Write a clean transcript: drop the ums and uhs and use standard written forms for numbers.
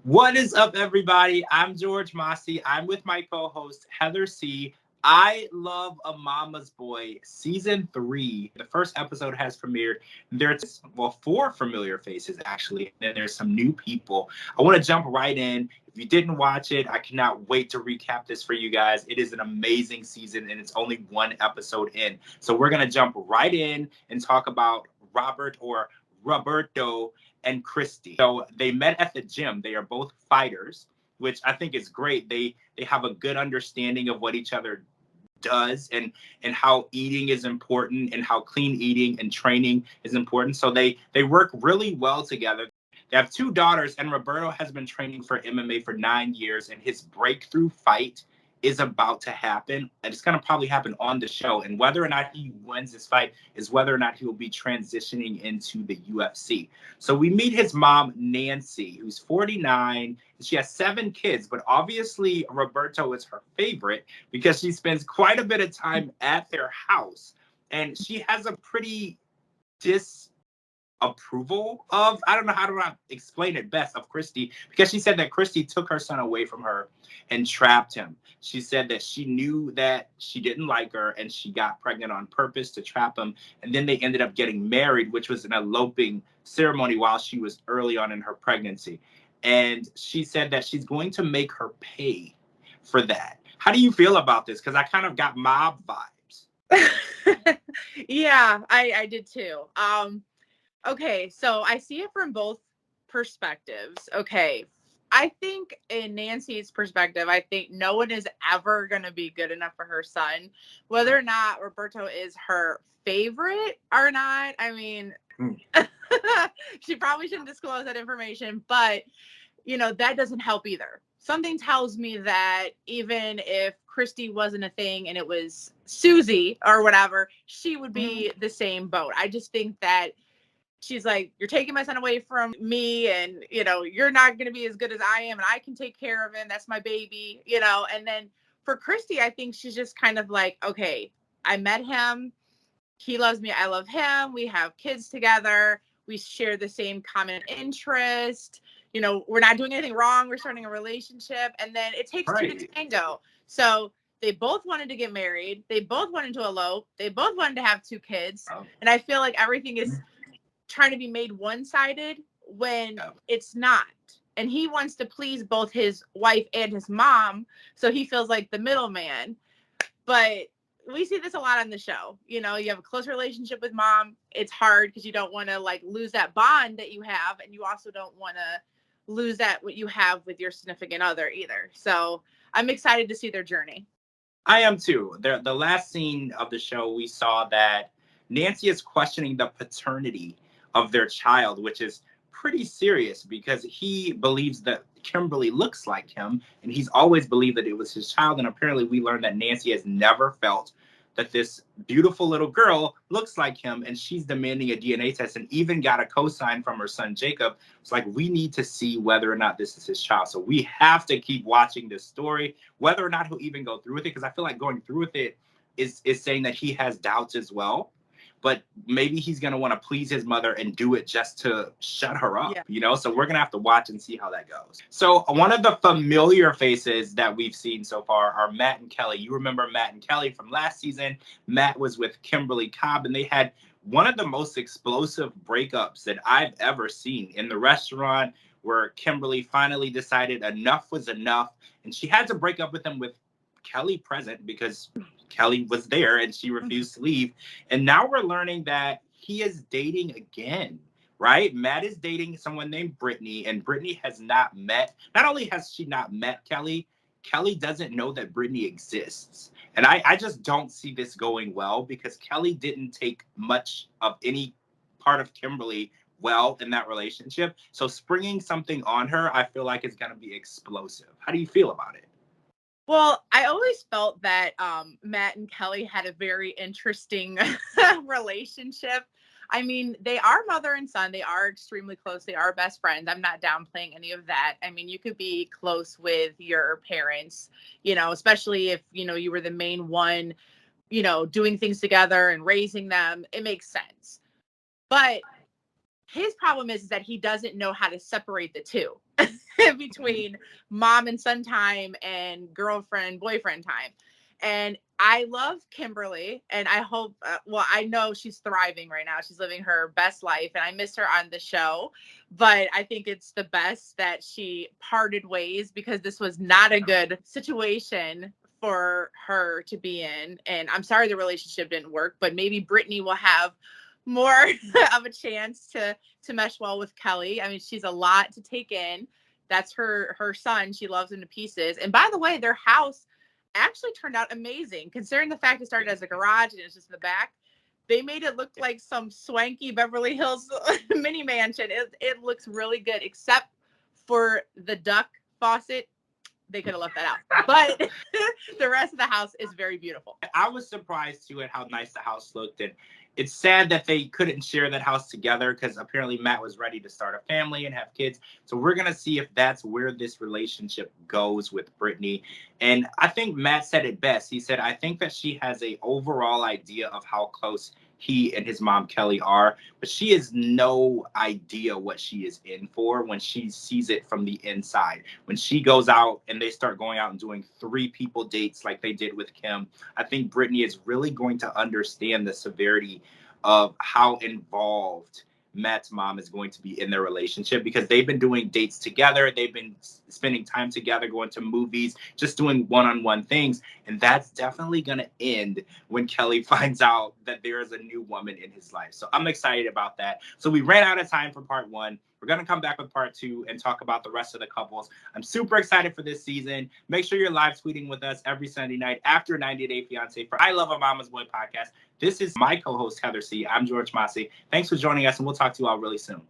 What is up, everybody? I'm George Mossey. I'm with my co-host, Heather C. I Love a Mama's Boy, Season 3. The first episode has premiered. There's, four familiar faces, actually, and then there's some new people. I want to jump right in. If you didn't watch it, I cannot wait to recap this for you guys. It is an amazing season, and it's only one episode in. So we're going to jump right in and talk about Roberto and Christy. So they met at the gym. They are both fighters, which I think is great. They have a good understanding of what each other does and how eating is important and how clean eating and training is important. So they work really well together. They have two daughters, and Roberto has been training for MMA for 9 years, and his breakthrough fight is about to happen, and it's going to probably happen on the show. And whether or not he wins this fight is whether or not he will be transitioning into the UFC. So we meet his mom, Nancy, who's 49. She has 7 kids, but obviously Roberto is her favorite because she spends quite a bit of time at their house, and she has a pretty approval of, I don't know how to explain it best, of Christy, because she said that Christy took her son away from her and trapped him. She said that she knew that she didn't like her and she got pregnant on purpose to trap him. And then they ended up getting married, which was an eloping ceremony while she was early on in her pregnancy. And she said that she's going to make her pay for that. How do you feel about this? Because I kind of got mob vibes. Yeah, I did too. Okay, so I see it from both perspectives. Okay, I think in Nancy's perspective, I think no one is ever going to be good enough for her son. Whether or not Roberto is her favorite or not, I mean, she probably shouldn't disclose that information, but, that doesn't help either. Something tells me that even if Christy wasn't a thing and it was Susie or whatever, she would be the same boat. I just think that she's like, you're taking my son away from me, and you're not going to be as good as I am, and I can take care of him. That's my baby, and then for Christy, I think she's just kind of like, okay, I met him, he loves me, I love him, we have kids together, we share the same common interest, we're not doing anything wrong, we're starting a relationship, and then it takes two to tango. So they both wanted to get married, they both wanted to elope, they both wanted to have 2 kids, and I feel like everything is trying to be made one-sided when it's not. And he wants to please both his wife and his mom, so he feels like the middleman. But we see this a lot on the show. You have a close relationship with mom. It's hard because you don't want to lose that bond that you have, and you also don't want to lose that what you have with your significant other either. So I'm excited to see their journey. I am too. The last scene of the show, we saw that Nancy is questioning the paternity of their child, which is pretty serious because he believes that Kimberly looks like him, and he's always believed that it was his child. And apparently we learned that Nancy has never felt that this beautiful little girl looks like him, and she's demanding a DNA test and even got a cosign from her son Jacob. It's like, we need to see whether or not this is his child. So we have to keep watching this story, whether or not he'll even go through with it, because I feel like going through with it is saying that he has doubts as well. But maybe he's going to want to please his mother and do it just to shut her up, So we're going to have to watch and see how that goes. So one of the familiar faces that we've seen so far are Matt and Kelly. You remember Matt and Kelly from last season. Matt was with Kimberly Cobb, and they had one of the most explosive breakups that I've ever seen in the restaurant, where Kimberly finally decided enough was enough, and she had to break up with him with Kelly present because Kelly was there and she refused to leave. And now we're learning that he is dating again, right? Matt is dating someone named Brittany, and Brittany has not only has she not met Kelly, Kelly doesn't know that Brittany exists. And I just don't see this going well because Kelly didn't take much of any part of Kimberly well in that relationship. So springing something on her, I feel like is going to be explosive. How do you feel about it? Well, I always felt that Matt and Kelly had a very interesting relationship. I mean, they are mother and son. They are extremely close. They are best friends. I'm not downplaying any of that. I mean, you could be close with your parents, especially if, you were the main one, doing things together and raising them. It makes sense. But his problem is that he doesn't know how to separate the two between mom and son time and girlfriend boyfriend time. And I love Kimberly, and I hope, I know she's thriving right now. She's living her best life, and I miss her on the show. But I think it's the best that she parted ways, because this was not a good situation for her to be in. And I'm sorry the relationship didn't work, but maybe Brittany will have more of a chance to mesh well with Kelly. I mean, she's a lot to take in. That's her son. She loves him to pieces. And by the way, their house actually turned out amazing, considering the fact it started as a garage and it's just in the back. They made it look like some swanky Beverly Hills mini mansion. It looks really good, except for the duck faucet. They could have left that out. But the rest of the house is very beautiful. I was surprised too at how nice the house looked, and it's sad that they couldn't share that house together, because apparently Matt was ready to start a family and have kids. So we're gonna see if that's where this relationship goes with Brittany. And I think Matt said it best. He said, I think that she has a overall idea of how close he and his mom Kelly are, but she has no idea what she is in for when she sees it from the inside. When she goes out and they start going out and doing 3 people dates like they did with Kim, I think Brittany is really going to understand the severity of how involved Matt's mom is going to be in their relationship, because they've been doing dates together. They've been spending time together, going to movies, just doing one-on-one things. And that's definitely going to end when Kelly finds out that there is a new woman in his life. So I'm excited about that. So we ran out of time for part 1. We're going to come back with part 2 and talk about the rest of the couples. I'm super excited for this season. Make sure you're live tweeting with us every Sunday night after 90 Day Fiance for I Love a Mama's Boy podcast. This is my co-host, Heather C. I'm George Mossey. Thanks for joining us, and we'll talk to you all really soon.